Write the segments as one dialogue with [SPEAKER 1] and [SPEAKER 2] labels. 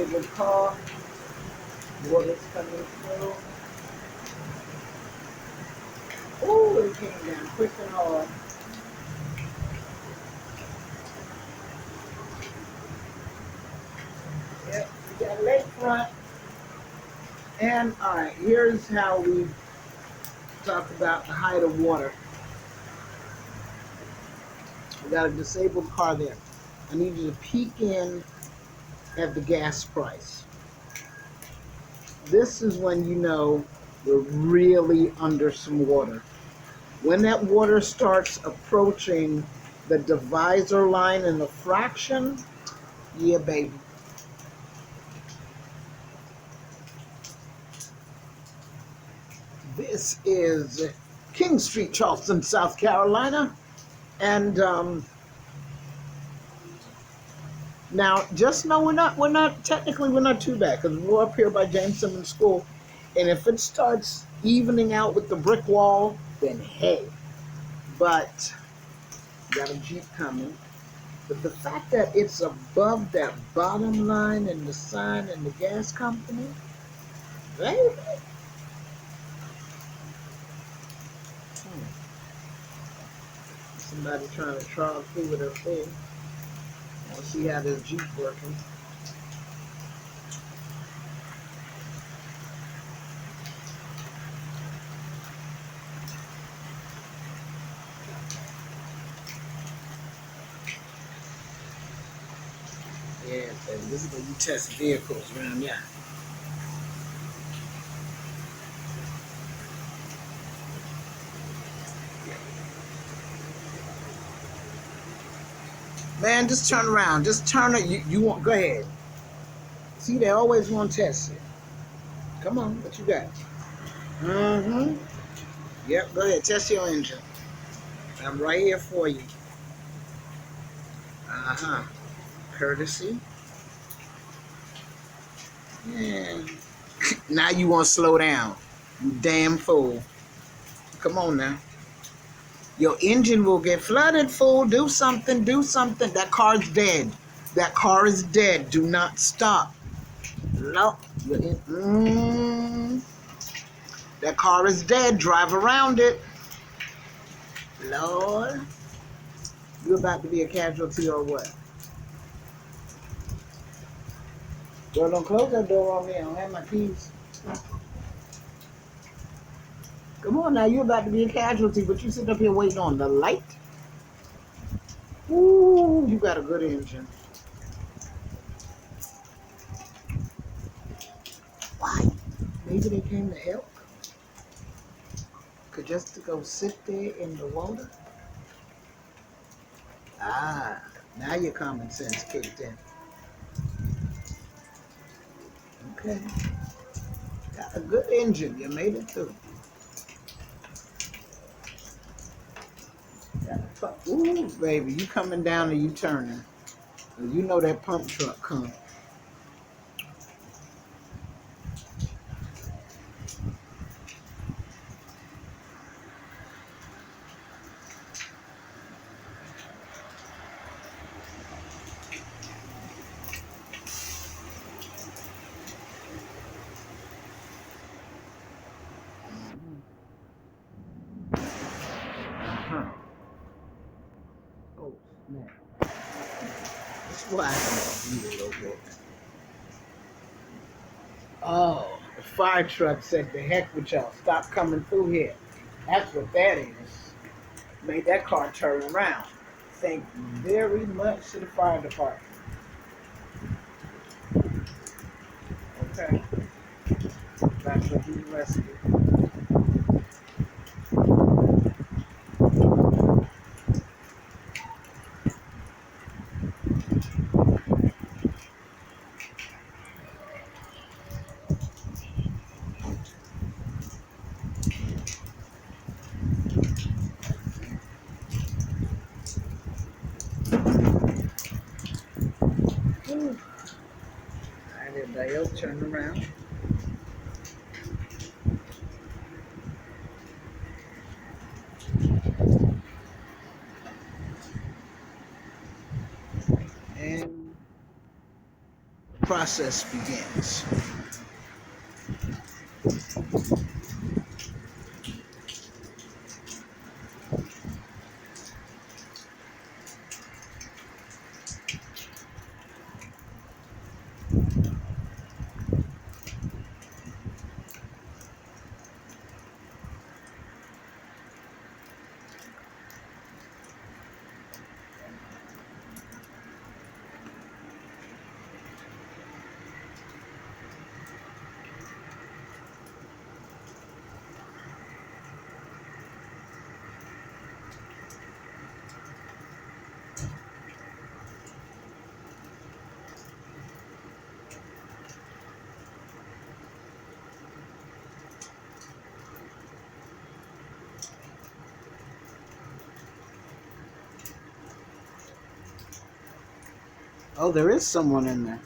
[SPEAKER 1] disabled car. Water's coming through. Oh, it came down quick and hard. Yep, we got lakefront. And all right, here's how we talk about the height of water. We got a disabled car there. I need you to peek in at the gas price. This is when you know we're really under some water. When that water starts approaching the divisor line and the fraction, yeah, baby. This is King Street, Charleston, South Carolina. And now, just know we're not too bad because we're up here by James Simmons School. And if it starts evening out with the brick wall, then hey. But got a Jeep coming. But the fact that it's above that bottom line and the sign and the gas company, baby. Somebody trying to trod through with her thing. I'll see how this Jeep working. Yeah, baby, this is where you test vehicles around here. Man, just turn around. Just turn it. You want? Go ahead. See, they always want to test it. Come on, what you got? Mm-hmm. Yep, go ahead. Test your engine. I'm right here for you. Uh-huh. Courtesy. Yeah. Now you want to slow down. You damn fool. Come on now. Your engine will get flooded, fool. Do something. Do something. That car's dead. That car is dead. Do not stop. No. That car is dead. Drive around it. Lord. You about to be a casualty or what? Girl, don't close that door on me. I don't have my keys. Come on now. You about to be a casualty, but you sit up here waiting on the light? Ooh, you got a good engine. Why? Maybe they came to help? Could just to go sit there in the water? Ah, now your common sense kicked in. Okay. Got a good engine. You made it through. Ooh, baby, you coming down or you turning? You know that pump truck come. Uh-huh. Oh, man. That's why I can eat a little bit. Oh, the fire truck said, "The heck with y'all. Stop coming through here." That's what that is. Made that car turn around. Thank you very much to the fire department. Okay. That's what he rescued. Alright, everybody else turn around. And process begins. Oh, there is someone in there.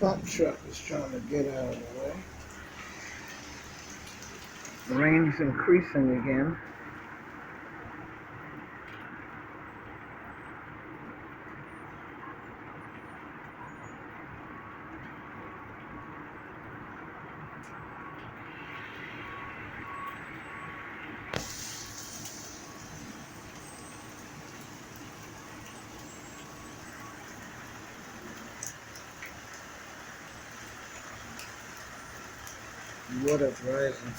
[SPEAKER 1] Pump truck is trying to get out of the way. The rain's increasing again. Water's rising.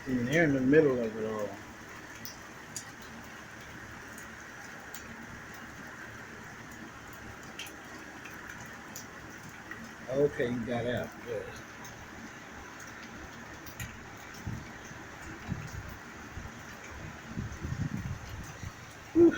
[SPEAKER 1] And they're in the middle of it all. Okay, you got out. Good. Whew.